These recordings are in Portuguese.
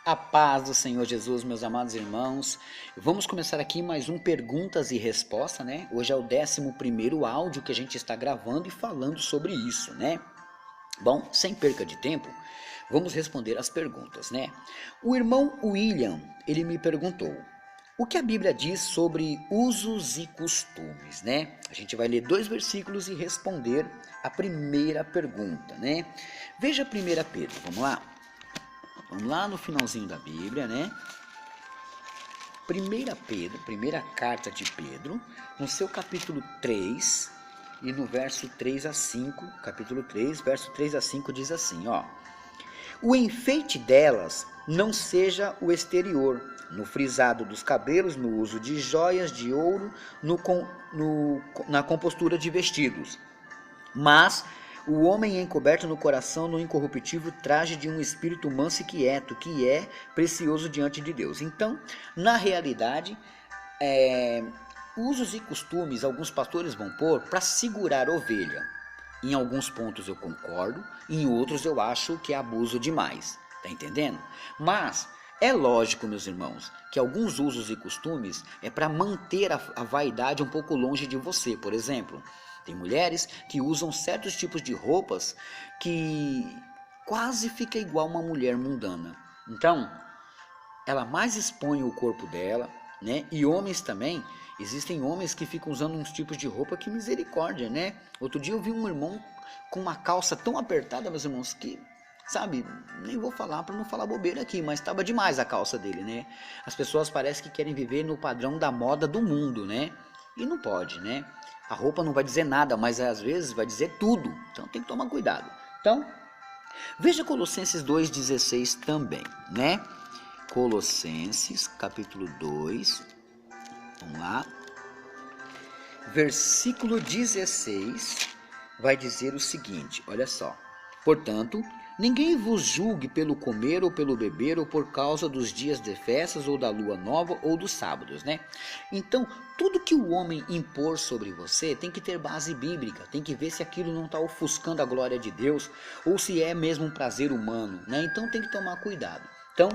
A paz do Senhor Jesus, meus amados irmãos. Vamos começar aqui mais um perguntas e respostas, né? Hoje é o 11º áudio que a gente está gravando e falando sobre isso, né? Bom, sem perca de tempo, vamos responder as perguntas, né? O irmão William, ele me perguntou: o que a Bíblia diz sobre usos e costumes, né? A gente vai ler 2 versículos e responder a primeira pergunta, né? Veja 1 Pedro, vamos lá? Vamos lá no finalzinho da Bíblia, né? 1 Pedro, primeira carta de Pedro, no seu capítulo 3 e no verso 3 a 5, capítulo 3, verso 3 a 5 diz assim, ó: o enfeite delas não seja o exterior, no frisado dos cabelos, no uso de joias de ouro, na compostura de vestidos, mas o homem encoberto no coração no incorruptível traje de um espírito manso e quieto, que é precioso diante de Deus. Então, na realidade, usos e costumes, alguns pastores vão pôr para segurar a ovelha. Em alguns pontos eu concordo, em outros eu acho que é abuso demais, tá entendendo? Mas é lógico, meus irmãos, que alguns usos e costumes é para manter a vaidade um pouco longe de você. Por exemplo, tem mulheres que usam certos tipos de roupas que quase fica igual uma mulher mundana. Então, ela mais expõe o corpo dela, né? E homens também, existem homens que ficam usando uns tipos de roupa que misericórdia, né? Outro dia eu vi um irmão com uma calça tão apertada, meus irmãos, que, sabe, nem vou falar para não falar bobeira aqui, mas estava demais a calça dele, né? As pessoas parecem que querem viver no padrão da moda do mundo, né? E não pode, né? A roupa não vai dizer nada, mas às vezes vai dizer tudo. Então tem que tomar cuidado. Então, veja Colossenses 2,16 também, né? Colossenses, capítulo 2, vamos lá. Versículo 16 vai dizer o seguinte, olha só. Portanto, ninguém vos julgue pelo comer ou pelo beber ou por causa dos dias de festas ou da lua nova ou dos sábados, né? Então, tudo que o homem impor sobre você tem que ter base bíblica, tem que ver se aquilo não está ofuscando a glória de Deus ou se é mesmo um prazer humano, né? Então tem que tomar cuidado. Então,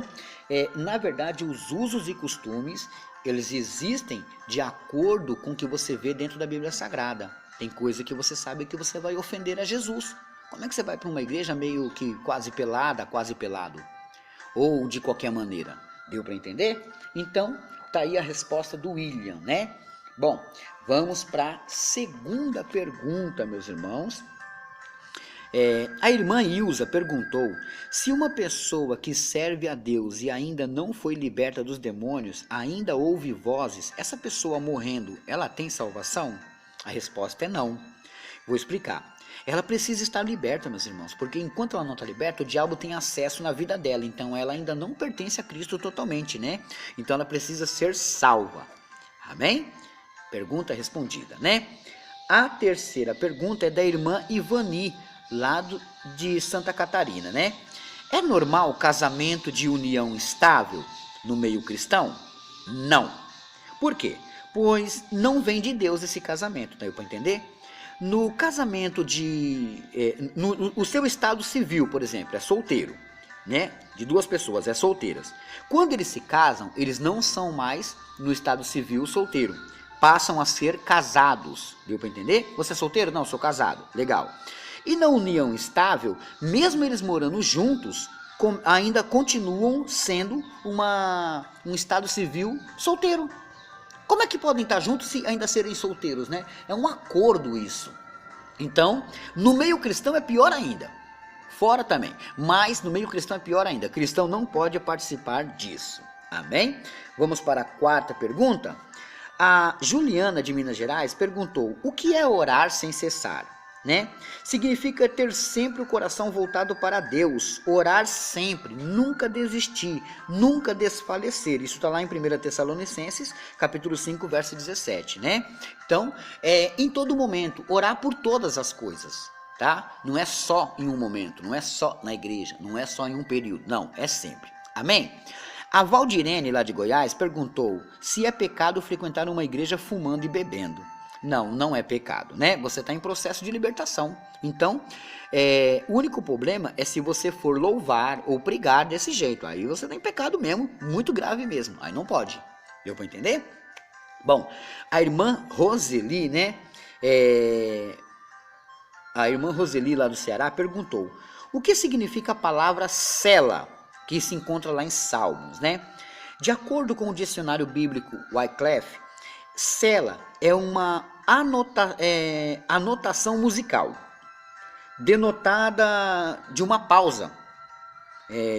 na verdade, os usos e costumes, eles existem de acordo com o que você vê dentro da Bíblia Sagrada. Tem coisa que você sabe que você vai ofender a Jesus. Como é que você vai para uma igreja meio que quase pelada, quase pelado? Ou de qualquer maneira? Deu para entender? Então, tá aí a resposta do William, né? Bom, vamos para a segunda pergunta, meus irmãos. A irmã Ilza perguntou: se uma pessoa que serve a Deus e ainda não foi liberta dos demônios, ainda ouve vozes, essa pessoa morrendo, ela tem salvação? A resposta é não. Vou explicar. Ela precisa estar liberta, meus irmãos, porque enquanto ela não está liberta, o diabo tem acesso na vida dela, então ela ainda não pertence a Cristo totalmente, né? Então ela precisa ser salva. Amém? Pergunta respondida, né? A terceira pergunta é da irmã Ivani, lá de Santa Catarina, né? É normal casamento de união estável no meio cristão? Não. Por quê? Pois não vem de Deus esse casamento, tá aí para entender? No casamento o seu estado civil, por exemplo, é solteiro, né? De 2 pessoas, é solteiras. Quando eles se casam, eles não são mais no estado civil solteiro, passam a ser casados. Deu para entender? Você é solteiro? Não, sou casado. Legal. E na união estável, mesmo eles morando juntos, ainda continuam sendo um estado civil solteiro. Como é que podem estar juntos se ainda serem solteiros, né? É um acordo isso. Então, no meio cristão é pior ainda. Fora também. Mas no meio cristão é pior ainda. Cristão não pode participar disso. Amém? Vamos para a quarta pergunta. A Juliana de Minas Gerais perguntou: o que é orar sem cessar? Né? Significa ter sempre o coração voltado para Deus, orar sempre, nunca desistir, nunca desfalecer. Isso está lá em 1 Tessalonicenses, capítulo 5, verso 17, né? Então, em todo momento, orar por todas as coisas, tá? Não é só em um momento, não é só na igreja, não é só em um período, não, é sempre. Amém? A Valdirene, lá de Goiás, perguntou se é pecado frequentar uma igreja fumando e bebendo. Não, não é pecado, né? Você está em processo de libertação. Então, o único problema é se você for louvar ou pregar desse jeito. Aí você está em pecado mesmo, muito grave mesmo. Aí não pode. Deu para entender? Bom, a irmã Roseli, né? A irmã Roseli lá do Ceará perguntou: o que significa a palavra cela, que se encontra lá em Salmos, né? De acordo com o dicionário bíblico Wycliffe, cela é uma anotação musical, denotada de uma pausa.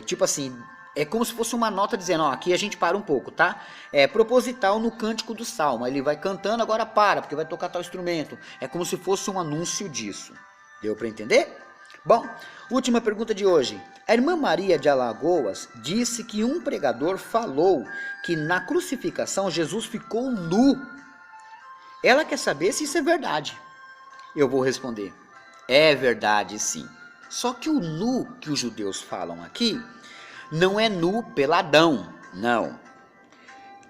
Tipo assim, é como se fosse uma nota dizendo, ó, aqui a gente para um pouco, tá? É proposital no cântico do salmo. Ele vai cantando, agora para, porque vai tocar tal instrumento. É como se fosse um anúncio disso. Deu para entender? Bom, última pergunta de hoje. A irmã Maria de Alagoas disse que um pregador falou que na crucificação Jesus ficou nu. Ela quer saber se isso é verdade. Eu vou responder: é verdade, sim. Só que o nu que os judeus falam aqui não é nu peladão, não.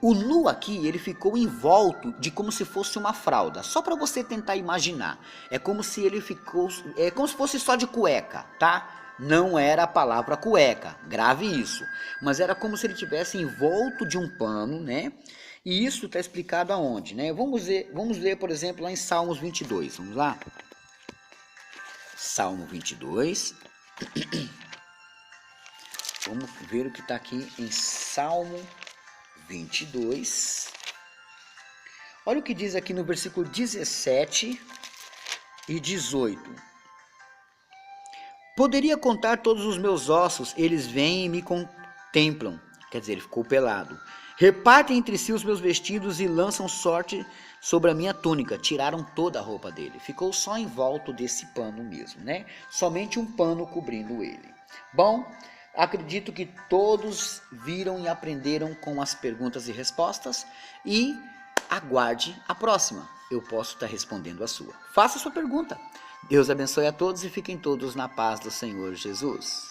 O nu aqui, ele ficou envolto de como se fosse uma fralda, só para você tentar imaginar. É como se ele ficou, como se fosse só de cueca, tá? Não era a palavra cueca, grave isso. Mas era como se ele tivesse envolto de um pano, né? E isso está explicado aonde, né? Vamos ler, por exemplo, lá em Salmos 22. Vamos lá? Salmo 22. Vamos ver o que está aqui em Salmo 22. Olha o que diz aqui no versículo 17 e 18. Poderia contar todos os meus ossos, eles vêm e me contemplam. Quer dizer, ele ficou pelado. Repartem entre si os meus vestidos e lançam sorte sobre a minha túnica. Tiraram toda a roupa dele. Ficou só em volta desse pano mesmo, né? Somente um pano cobrindo ele. Bom, acredito que todos viram e aprenderam com as perguntas e respostas. E aguarde a próxima. Eu posso estar respondendo a sua. Faça a sua pergunta. Deus abençoe a todos e fiquem todos na paz do Senhor Jesus.